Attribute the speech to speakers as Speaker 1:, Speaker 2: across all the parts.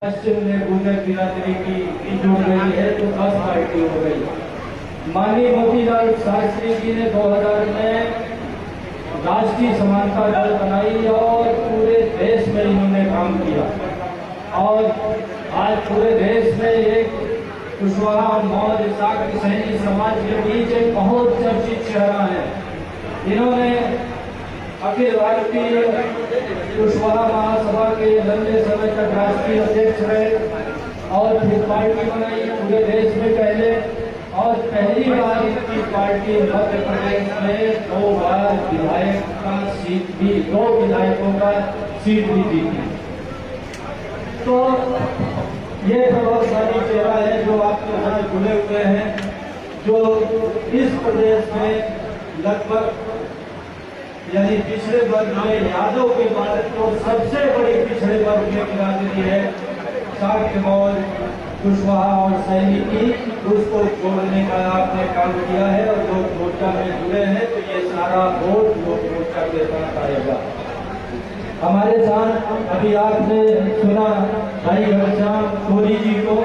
Speaker 1: पश्चिम में गुर्जर बिरादरी की जुड़ गई है तो 10 पार्टी हो गई। माननीय मोतीलाल शास्त्री जी ने 2000 में राष्ट्रीय समानता दल बनाई और पूरे देश में इन्होंने काम किया और आज पूरे देश में एक कुशवाहा मौर्य शाक्य सैनी समाज के बीच एक बहुत चर्चित चेहरा है। इन्होंने अखिल भारतीय कुशवाहा महासभा के लंबे समय तक राष्ट्रीय अध्यक्ष रहे और फिर पार्टी बनाई पूरे देश में पहले और पहली बार इनकी पार्टी मध्य प्रदेश में 2 बार विधायक का सीट भी 2 विधायकों का सीट भी जीती। तो ये प्रभावशाली चेहरा है जो आपके साथ जुड़े हुए हैं, जो इस प्रदेश में लगभग यानी पिछड़े वर्ग में यादव के बाद तो सबसे बड़ी पिछड़े वर्ग में बिरादरी है शाक्य मौर्य कुशवाहा और सैनी की, उसको जोड़ने का आपने काम किया है और लोग मोर्चा में जुड़े हैं तो ये सारा वोट लोग मोर्चा के साथ आएगा। हमारे साथ अभी आपने सुना भाई घनश्याम कोहली जी को,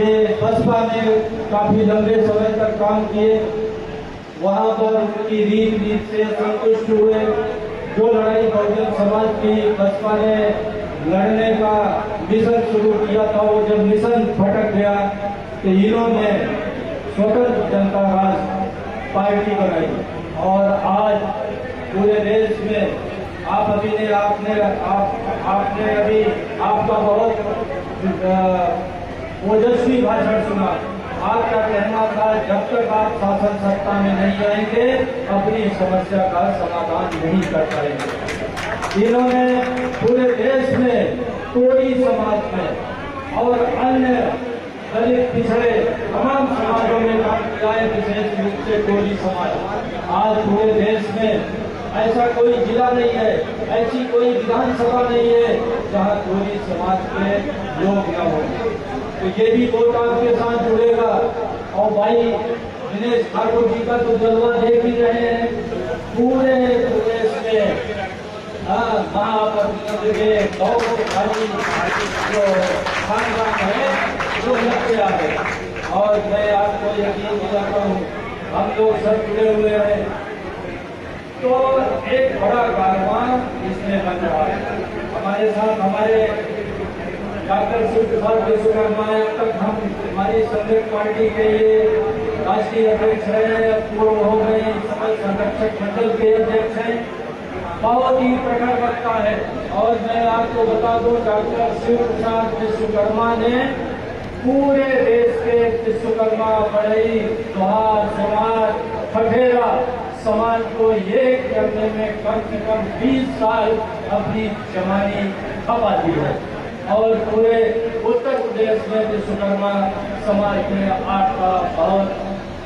Speaker 1: ये बसपा में काफी लंबे समय तक काम किए, वहां पर उनकी रीत से संतुष्ट हुए। जो लड़ाई बहुजन समाज की बसपा ने लड़ने का मिशन शुरू किया था, वो जब मिशन फटक गया तो इन्होंने स्वतंत्र जनता राष्ट्र पार्टी बनाई और आज पूरे देश में आपने अभी आपका बहुत ओजस्वी भाषण सुना। आपका कहना था जब तक आप शासन सत्ता में नहीं आएंगे अपनी समस्या का समाधान नहीं कर पाएंगे। इन्होंने पूरे देश में कोई समाज में और अन्य दलित पिछड़े तमाम समाजों में काम किया है, विशेष रूप से कोली समाज। आज पूरे देश में ऐसा कोई जिला नहीं है, ऐसी कोई विधानसभा नहीं है जहाँ कोली समाज के लोग न हो। तो ये भी वोट आपके साथ जुड़ेगा और भाई दिनेश ठाकुर जी का तो जलवा देख ही रहे हैं पूरे प्रदेश में। महाप्रतिनिधि के खाली जो खानदान है वो लगते आ गए और मैं आपको यकीन दिलाता हूँ हम लोग सब जुड़े हुए हैं तो एक बड़ा कारवां इसमें बन रहा है। हमारे साथ हमारे डॉक्टर शिव प्रसाद विश्वकर्मा अब तक हम हमारी संघर्ष पार्टी के लिए राष्ट्रीय अध्यक्ष रहे, पूर्व हो गए, समाज संरक्षक मंडल के अध्यक्ष हैं, बहुत ही प्रखर वक्ता है। और मैं आपको बता दूं डॉक्टर शिव प्रसाद विश्वकर्मा ने पूरे देश के विश्वकर्मा बढ़ई लोहार समाज ठठेरा समाज को ये करने में कम से कम 20 साल अपनी जवानी खपा दी है और पूरे उत्तर प्रदेश में विश्वकर्मा समाज में आपका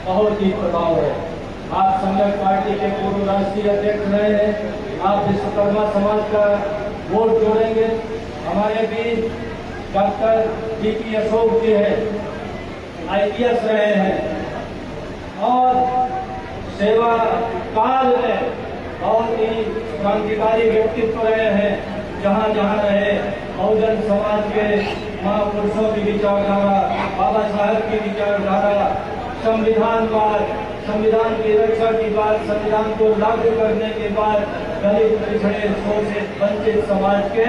Speaker 1: बहुत ही प्रभाव है। आप संघर्ष पार्टी के पूर्व राष्ट्रीय अध्यक्ष रहे हैं, आप विश्वकर्मा समाज का वोट जोड़ेंगे। हमारे बीच डॉक्टर DP अशोक जी है, IPS रहे हैं और सेवा काल में बहुत ही क्रांतिकारी व्यक्तित्व रहे हैं। जहाँ जहाँ रहे बहुजन समाज के महापुरुषों की विचारधारा, बाबा साहब की विचारधारा, संविधान की रक्षा की बात, संविधान को लागू करने के बाद दलित पिछड़े शोषित वंचित समाज के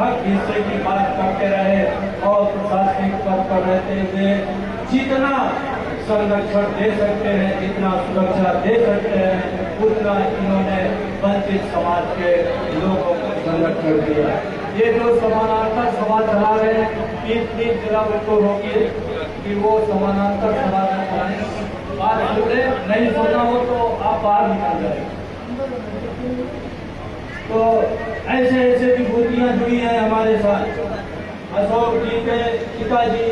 Speaker 1: हक हिस्से की बात करते रहे और प्रशासनिक पद पर रहते हुए जितना संरक्षण दे सकते हैं, जितना सुरक्षा दे सकते हैं, उतना इन्होंने वंचित समाज के लोगों को संरक्षण दिया। ये जो समानांतर सभा चला रहे हैं, 30 जिला उनको होगी कि वो समानांतर सभा चलाएं। बात जुड़े नहीं सुनना हो तो आप बाहर निकल जाए। तो ऐसे ऐसे विभूतियाँ जुड़ी हैं हमारे साथ। अशोक जी के पिताजी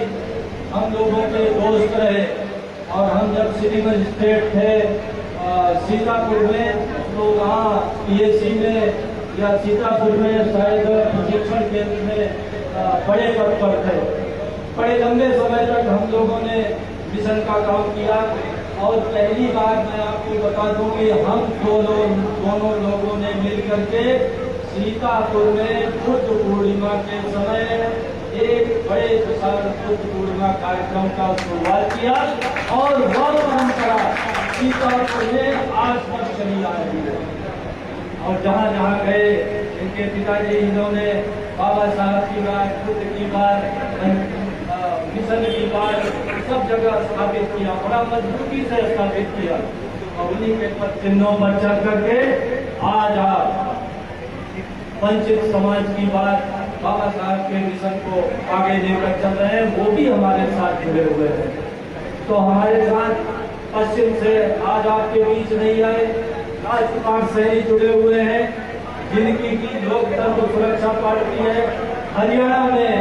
Speaker 1: हम लोगों के दोस्त रहे और हम जब सिटी मजिस्ट्रेट थे सीतापुर में तो वहाँ PSC में या सीतापुर में शायद प्रशिक्षण केंद्र में बड़े पद पर थे। बड़े लंबे समय तक हम लोगों ने मिशन का काम किया और पहली बार मैं आपको बता दूं कि हम दोनों लोगों ने मिलकर के सीतापुर में बुद्ध पूर्णिमा के समय बड़े विशाल बुद्ध पूर्णिमा कार्यक्रम का शुरुआत किया और वह परंपरा सीतापुर में आज तक चली आ रही है। और जहाँ जहाँ गए इनके पिताजी इन्होंने बाबा साहब की बात, बुद्ध की बात, मिशन की बात सब जगह स्थापित किया, बड़ा मजबूती से स्थापित किया। और उन्हीं के पद चिन्हों पर चल करके आज आप वंचित समाज की बात, बाबा साहब के मिशन को आगे लेकर चल रहे हैं, वो भी हमारे साथ जुड़े हुए हैं। तो हमारे साथ पश्चिम से आज आपके बीच नहीं आए, राजकुमार सैनी जुड़े हुए हैं, जिनकी की लोकतंत्र सुरक्षा पार्टी है। हरियाणा में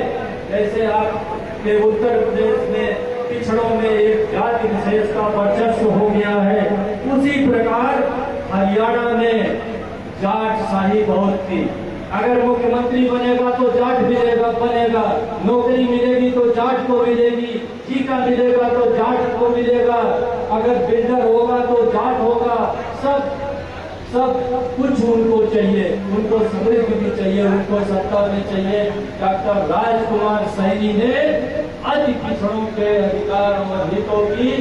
Speaker 1: जैसे आपके उत्तर प्रदेश में पिछड़ों में एक जाति विशेष का वर्चस्व हो गया है, उसी प्रकार हरियाणा में जाट शाही बहुत थी। अगर मुख्यमंत्री बनेगा तो जाट बनेगा, नौकरी मिलेगी तो जाट को मिलेगी, टीका मिलेगा तो जाट को मिलेगा, अगर बिल्डर होगा तो जाट होगा। सब कुछ उनको चाहिए, उनको समृद्धि भी चाहिए, उनको सत्ता भी चाहिए। डॉक्टर राजकुमार सैनी ने अति पिछड़ों के अधिकार और हितों की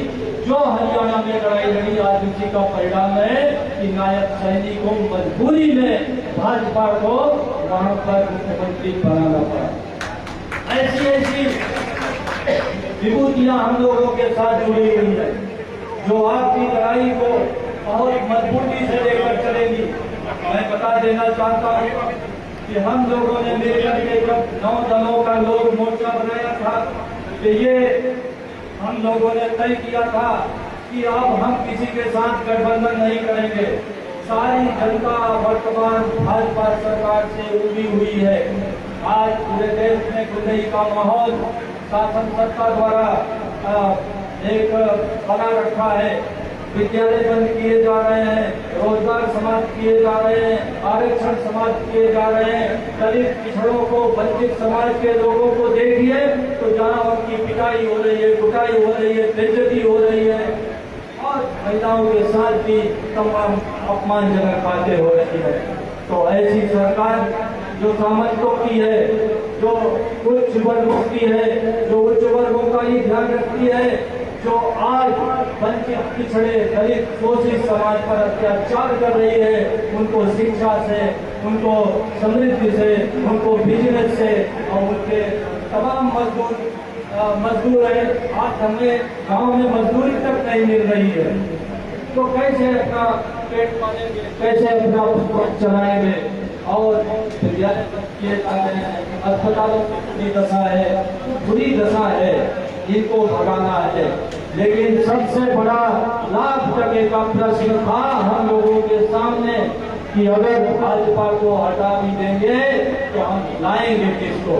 Speaker 1: जो हरियाणा में लड़ाई लड़ी, आज उसी का परिणाम है कि नायब सैनी को मजबूरी में भाजपा को वहां पर मुख्यमंत्री बनाना पड़ा। ऐसी विभूतियां हम लोगों के साथ जुड़ी हुई है, जो आपकी लड़ाई को बहुत मजबूती से लेकर चलेगी। मैं बता देना चाहता हूँ कि हम लोगों ने मिलकर के जब 9 दलों का लोग मोर्चा बनाया था, तो ये हम लोगों ने तय किया था कि अब हम किसी के साथ गठबंधन नहीं करेंगे। सारी जनता वर्तमान भाजपा सरकार से उबी हुई है। आज पूरे देश में गुंडई का माहौल शासन सत्ता द्वारा एक बना रखा है। विद्यालय बंद किए जा रहे हैं, रोजगार समाप्त किए जा रहे हैं, आरक्षण समाप्त किए जा रहे हैं। दलित पिछड़ों को, वंचित समाज के लोगों को देखिए तो जहाँ उनकी पिटाई हो रही है, कुटाई हो रही है, बेइज्जती हो रही है, और महिलाओं के साथ भी तमाम अपमानजनक बातें हो रही है। तो ऐसी सरकार जो सामंतों की है, जो उच्च वर्गों की है, जो उच्च वर्गों का ही ध्यान रखती है, जो आज वंचित पिछड़े दलित शोषित समाज पर अत्याचार कर रही है, उनको शिक्षा से, उनको समृद्धि से, उनको बिजनेस से, और उनके तमाम मजदूर है। आज हमें गांव में मजदूरी तक नहीं मिल रही है, तो कैसे अपना पेट पालेंगे, कैसे अपना चलाएंगे। और विद्यालय किए जाते हैं, अस्पतालों की बुरी दशा है, बुरी दशा है, इनको भगाना है। लेकिन सबसे बड़ा लाख टके का प्रश्न था हम लोगों के सामने कि अगर भाजपा को हटा भी देंगे तो हम लाएंगे किसको।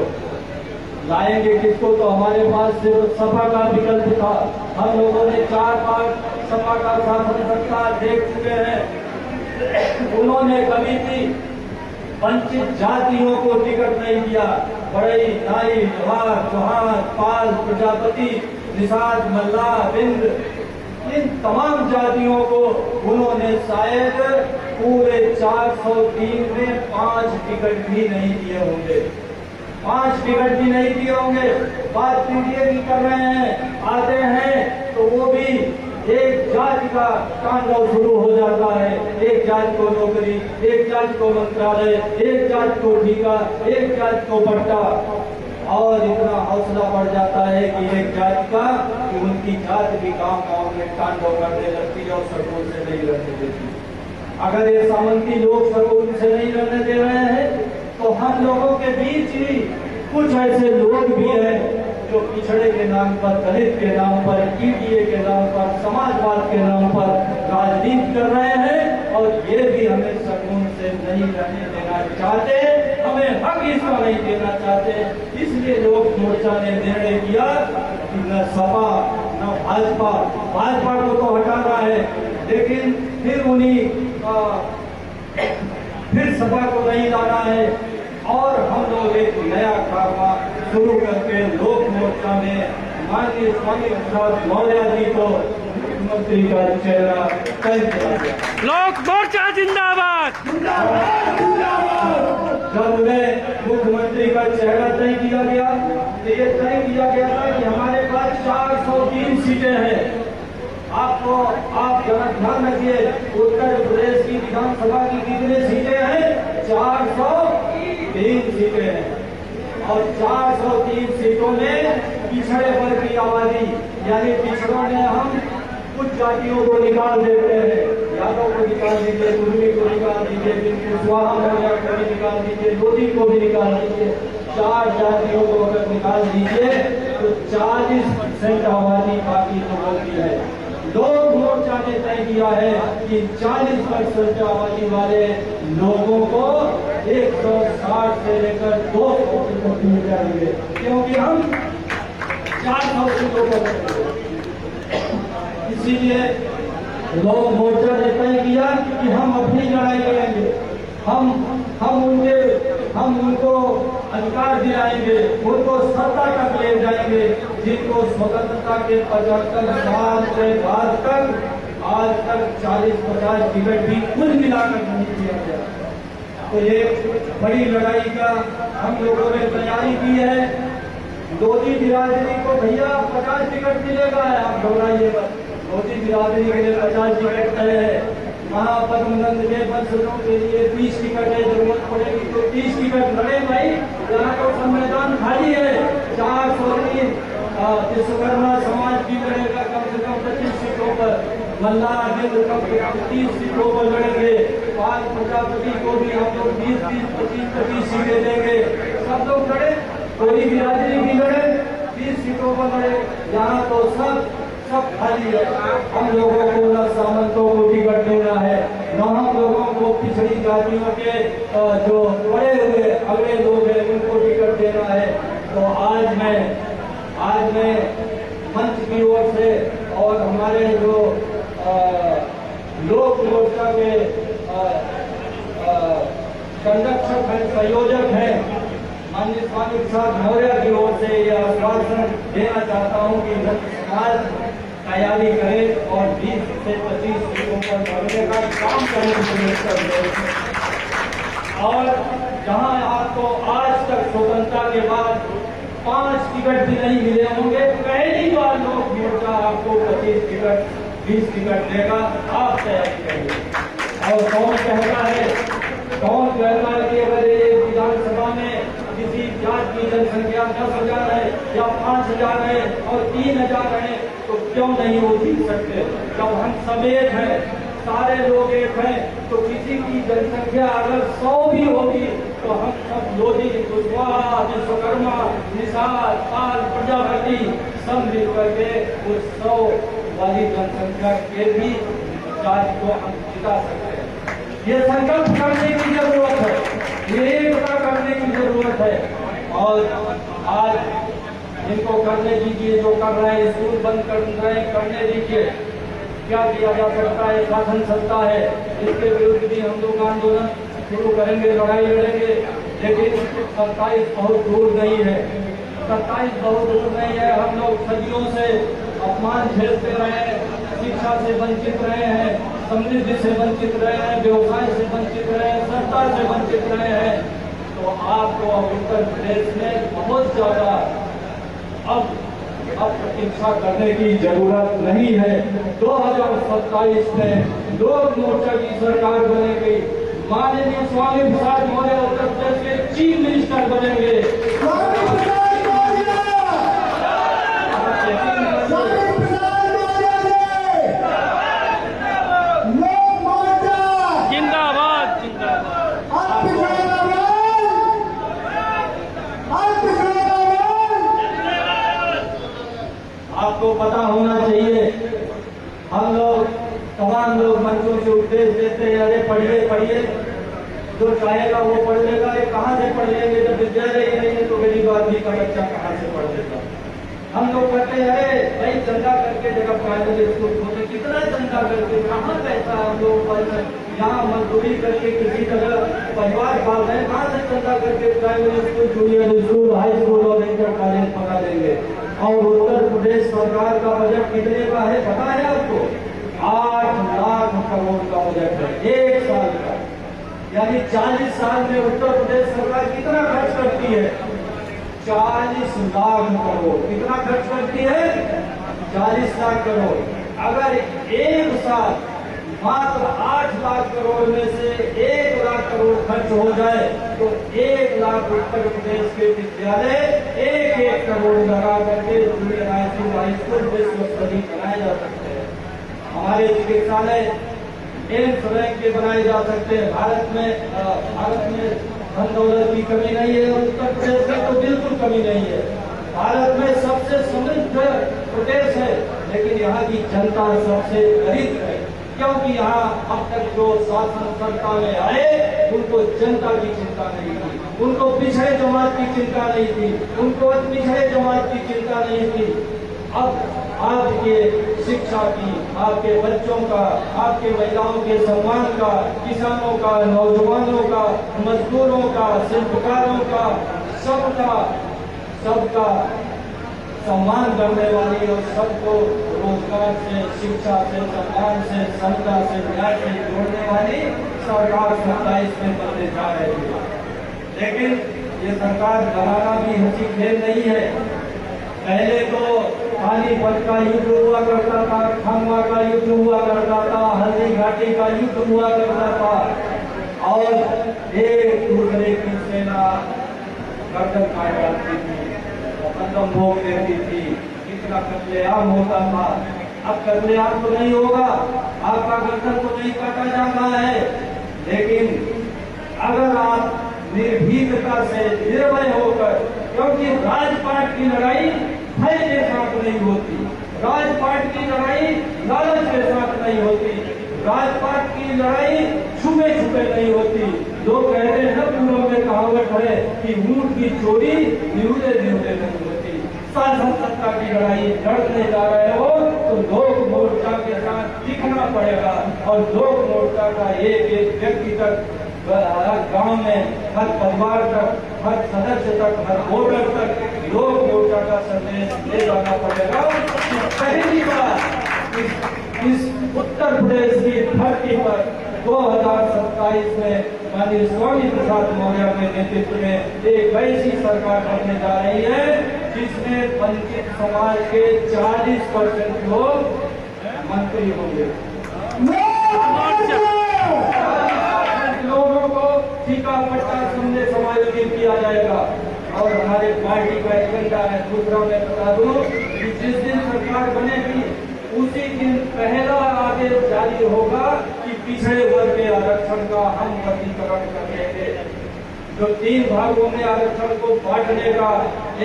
Speaker 1: तो हमारे पास सिर्फ सपा का विकल्प था। हम लोगों ने 4 बार सपा का शासन सत्ता देख चुके हैं। उन्होंने कभी भी वंचित जातियों को टिकट नहीं दिया। बड़ई, नाई, लोहार, चौहान, पाल, प्रजापति, निषाद, मल्ला, बिंद, इन तमाम जातियों को उन्होंने शायद पूरे 403 में 5 टिकट भी नहीं दिए होंगे। 5 टिकट भी नहीं दिए होंगे। बात पीडीए की कर रहे हैं, आते हैं तो वो भी एक जाति का तांडव शुरू हो जाता है। एक जाति को नौकरी, एक जाति को मंत्रालय, एक जाति को ठीका, एक जाति को पट्टा, और इतना हौसला बढ़ जाता है कि एक जाति का कि उनकी जाति भी गांव में तांडव करने लगती है और सकून से नहीं रहने देती। अगर ये सामंती लोग सकून से नहीं रहने दे रहे हैं तो हम लोगों के बीच ही कुछ ऐसे लोग भी हैं जो पिछड़े के नाम पर, दलित के नाम पर, पीडीए के नाम पर, समाजवाद के नाम पर राजनीति कर रहे हैं, और ये भी हमें सकून से नहीं रहने देना चाहते, हमें हक इसका नहीं देना चाहते। इसलिए लोग मोर्चा ने निर्णय किया कि न सपा न भाजपा को तो हटाना है, लेकिन फिर सपा को नहीं लाना है। और हम लोग एक नया कारवा शुरू करके लोक मोर्चा में माननीय स्वामी प्रसाद मौर्य जी को मुख्यमंत्री का चेहरा तय किया गया।
Speaker 2: लोक मोर्चा जिंदाबाद।
Speaker 1: जब उन्हें मुख्यमंत्री का चेहरा तय किया गया तो ये तय किया गया था कि हमारे पास 403 सीटें हैं। आप जरा ध्यान रखिए, उत्तर प्रदेश की विधानसभा की कितनी सीटें हैं? 403 सीटें हैं। और 403 सीटों में पिछड़े वर्ग की आबादी, यानी पिछड़ों में हम कुछ जातियों को निकाल देते हैं। यादव को निकाल दीजिए, कुर्मी को निकाल दीजिए, कुशवाहा मौर्य को भी निकाल दीजिए, लोधी को भी निकाल दीजिए। 4 जातियों को अगर निकाल दीजिए तो 40% आबादी बाकी लोगों की है। लोक मोर्चा ने तय किया है कि 40% आबादी वाले लोगों को 160 से लेकर 200 तक मिल जाएंगे, क्योंकि हम 400 सीटों को। इसीलिए लोक मोर्चा ने तय किया कि हम अपनी लड़ाई लड़ेंगे। हम उनको अधिकार दिलाएंगे, उनको सत्ता तक ले जाएंगे, जिनको स्वतंत्रता के 75 साल के बाद तक आज तक 40-50 टिकट भी कुल मिलाकर नहीं दिया गया। तो ये बड़ी लड़ाई का हम लोगों ने तैयारी की है। लोधी बिरादरी को भैया 50 टिकट मिलेगा, आप घबराइए मत। लोधी बिरादरी के लिए 50 टिकट तय है। महापद्मनंद के वंशजों के लिए 20 टिकट है, जरूरत पड़ेगी तो 30 टिकट लड़े भाई। यहाँ तो संविधान खाली है। 403 विश्वकर्मा समाज भी लड़ेगा कम से कम 25 सीटों पर। मल्लाह हिंद कम से कम 30 सीटों पर लड़ेंगे। पाल प्रजापति को भी हम लोग 20-20, 25-25 सीटें देंगे। सब लोग लड़े, कोई बिरादरी भी लड़े, 30 सीटों पर लड़े। यहाँ तो सब खाली है। हम लोगों को न सामंतों को टिकट देना है, न हम लोगों को पिछड़ी जातियों के जो बड़े हुए अगले लोग हैं उनको टिकट देना है। तो आज मैं मंच की ओर से और हमारे जो लोक मोर्चा के संरक्षक हैं, संयोजक हैं, माननीय स्वामी प्रसाद मौर्य की ओर से यह आश्वासन देना चाहता हूं कि समाज तैयारी करे और 20 से 25 सीटों पर लड़ने का काम करने की कोशिश करें। और जहां आपको आज तक स्वतंत्रता के बाद 5 टिकट भी नहीं मिले होंगे, पहली बार लोक मोर्चा आपको 25 टिकट 20 टिकट देगा। आप तैयारी करिए। और कौन कहता है कि अगर ये विधानसभा में किसी जात की जनसंख्या 10,000 है या 5,000 है और 3,000 है तो क्यों नहीं वो जीत सकते? जब हम सब एक हैं, सारे लोग एक हैं, तो किसी की जनसंख्या अगर 100 भी होगी तो हम सब लोधी, कुशवाहा, विश्वकर्मा, निषाद, पाल, प्रजापति सब मिलकर के उस 100 वाली जनसंख्या के भी जात को हम जिता सकते हैं। ये संकल्प करने की जरूरत है, ये एकता करने की जरूरत है। और आज इनको करने दीजिए, जो कर रहे हैं, स्कूल बंद कर रहे हैं, करने दीजिए। क्या किया जा सकता है? शासन सत्ता है, इसके विरुद्ध भी हम लोग आंदोलन शुरू करेंगे, लड़ाई लड़ेंगे। लेकिन 27 बहुत दूर नहीं है, 27 बहुत दूर नहीं है। हम लोग सदियों से अपमान झेलते रहे हैं, शिक्षा से वंचित रहे हैं, समृद्धि से वंचित रहे हैं, व्यवसाय से वंचित रहे हैं, सत्ता से वंचित रहे हैं। तो आपको उत्तर प्रदेश में बहुत ज्यादा अब प्रतीक्षा करने की जरूरत नहीं है। 2027 में लोक मोर्चा की सरकार बनेगी। माननीय स्वामी प्रसाद मौर्य उत्तर प्रदेश के चीफ मिनिस्टर बनेंगे। आपको पता होना चाहिए, हम लोग तमाम लोग मंचों से उपदेश देते हैं, अरे पढ़िए, जो चाहेगा वो पढ़ लेगा। ये कहाँ से पढ़ लेंगे जब विद्यालय ही नहीं है तो गरीब आदमी का बच्चा कहाँ से पढ़ लेगा? हम लोग कहते हैं अरे भाई चंदा करके जगह प्राइवेट स्कूल खोले, कितना चंदा करके, कहाँ पैसा हम लोग यहाँ मजदूरी करके किसी तरह परिवार पाल रहे हैं, कहाँ से चंदा करके private school, junior school, high school और इंटर कॉलेज पका देंगे? और उत्तर प्रदेश सरकार का बजट कितने का है पता है आपको? 8 लाख करोड़ का बजट है 1 साल का। यानी 40 साल में उत्तर प्रदेश सरकार कितना खर्च करती है? 40 लाख करोड़। कितना खर्च करती है? 40 लाख करोड़। अगर एक साथ मात्र 8 लाख करोड़ में से 1 लाख करोड़ खर्च हो जाए तो 1 लाख उत्तर प्रदेश के विद्यालय 1-1 करोड़ लगा करके जूनियर हाई स्कूल विश्व स्तरीय बनाए जा सकते हैं। हमारे चिकित्सालय एम्स रैंक के बनाए जा सकते हैं। भारत में धन दौलत की कमी नहीं है, उत्तर प्रदेश में तो बिल्कुल कमी नहीं है। भारत में सबसे समृद्ध प्रदेश है, लेकिन यहाँ की जनता सबसे गरीब है, क्योंकि यहाँ अब तक जो शासन सत्ता में आए उनको जनता की चिंता नहीं थी, उनको पिछड़े जमात की चिंता नहीं थी, उनको पिछड़े जमात की चिंता नहीं थी। अब आपके शिक्षा की, आपके बच्चों का, आपके महिलाओं के सम्मान का, किसानों का, नौजवानों का, मजदूरों का, शिल्पकारों का, सबका सम्मान करने वाली और सबको रोजगार से, शिक्षा से, सम्मान से, समता से, न्याय से जोड़ने वाली सरकार 27 में बनने जा रही है। लेकिन ये सरकार बनाना भी हंसी खेल नहीं है। पहले तो पानीपत का युद्ध हुआ करता था, खंडवा का युद्ध हुआ करता था, हल्दी घाटी का युद्ध हुआ करता था और एक दूसरे की सेना गर्दन काट डालती थी, कदम भोग देती थी, कितना कत्लेआम होता था। अब कत्लेआम तो नहीं होगा, आपका गर्दन तो नहीं काटा जा रहा है, लेकिन अगर आप निर्भीकता से, निर्भय होकर, क्योंकि राजपाट की लड़ाई भय के साथ नहीं होती, राजपाट की लड़ाई लालच के साथ नहीं होती, राजपाट की लड़ाई छुपे छुपे नहीं होती। लोग कहते हैं ना, पूर्व में कहावत है कि ऊंट की चोरी निहुरे निहुरे नहीं होती। शासन सत्ता की लड़ाई लड़ने जा रहे हो तो लोक मोर्चा के साथ दिखना पड़ेगा और लोक मोर्चा का एक व्यक्ति तक, हर गांव में, हर परिवार तक, हर सदस्य तक, हर वोटर तक लोक मोर्चा का संदेश ले जाना पड़ेगा। पहली बार इस उत्तर प्रदेश की धरती पर 2027 में माननीय स्वामी प्रसाद मौर्य के नेतृत्व में एक ऐसी सरकार बनने जा रही है जिसमें वंचित समाज के 40% लोग मंत्री होंगे। लोगों को ठीका पट्टा समझे समायोजित किया जाएगा और हमारे पार्टी का एजेंडा है। दूसरा मैं बता दूं कि जिस दिन सरकार बनेगी उसी दिन पहला आदेश जारी होगा कि पिछड़े वर्ग के आरक्षण का हम वर्गीकरण करेंगे। जो 3 भागों में आरक्षण को बांटने का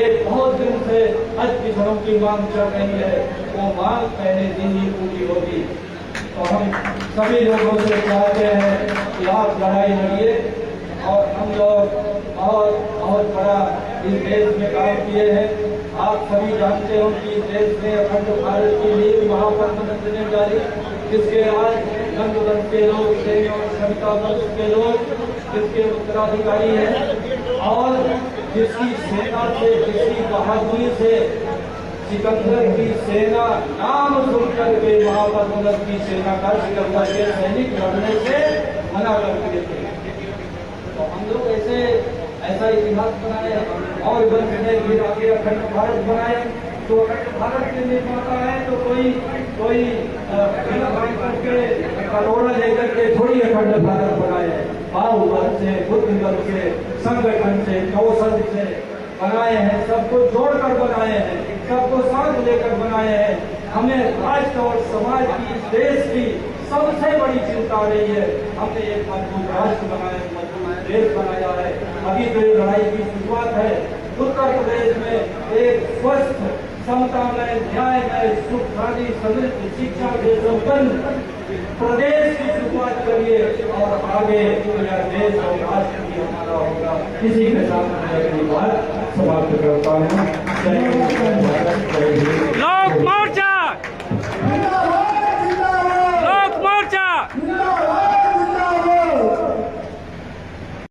Speaker 1: एक बहुत दिन से अल्प पिछड़ों की मांग चल रही है, वो मांग पहले दिन ही पूरी होगी। तो हम सभी लोगों से चाहते हैं कि आप लड़ाई लड़िए और हम लोग बहुत बड़ा इस देश में काम किए हैं। आप सभी जानते हो कि देश में अखंड भारत की नींव महापंथ बनने जारी, जिसके आज रंग वंश के लोग, सैन्य और सविता वंश के लोग जिसके उत्तराधिकारी हैं और जिसकी सेना से, जिसकी बहादुरी से सिकंदर की सेना नाम सुनकर के महापंथ की सेना का सिकंदर के सैनिक लड़ने से मना कर दिए थे। तो हम लोग ऐसा इतिहास बनाए और वंश ने फिर आगे अखंड भारत बनाए। तो अखंड भारत के निर्माता है तो कोई करोड़ा लेकर के थोड़ी अखंड भारत बनाए। बाहुबल से, बुद्धिबल से, संगठन से, कौशल से बनाए हैं, सबको जोड़कर बनाए हैं, सबको साथ लेकर बनाए हैं। हमें राष्ट्र और समाज की, देश की सबसे बड़ी चिंता रही है। हमने एक मजबूत राष्ट्र बनाया, मजबूत देश बनाया है। अभी तो ये लड़ाई की शुरुआत है। उत्तर प्रदेश में एक स्वस्थ, समता में, न्याय में, सुख, शांति, समृद्ध, शिक्षा से संपन्न प्रदेश की शुरुआत करिए और आगे पूरा देश और राष्ट्र भी हमारा होगा। इसी के साथ मैं अपनी बात समाप्त करता हूँ। जय हिंद, जय भारत, जय हिंद।
Speaker 2: लोक मोर्चा।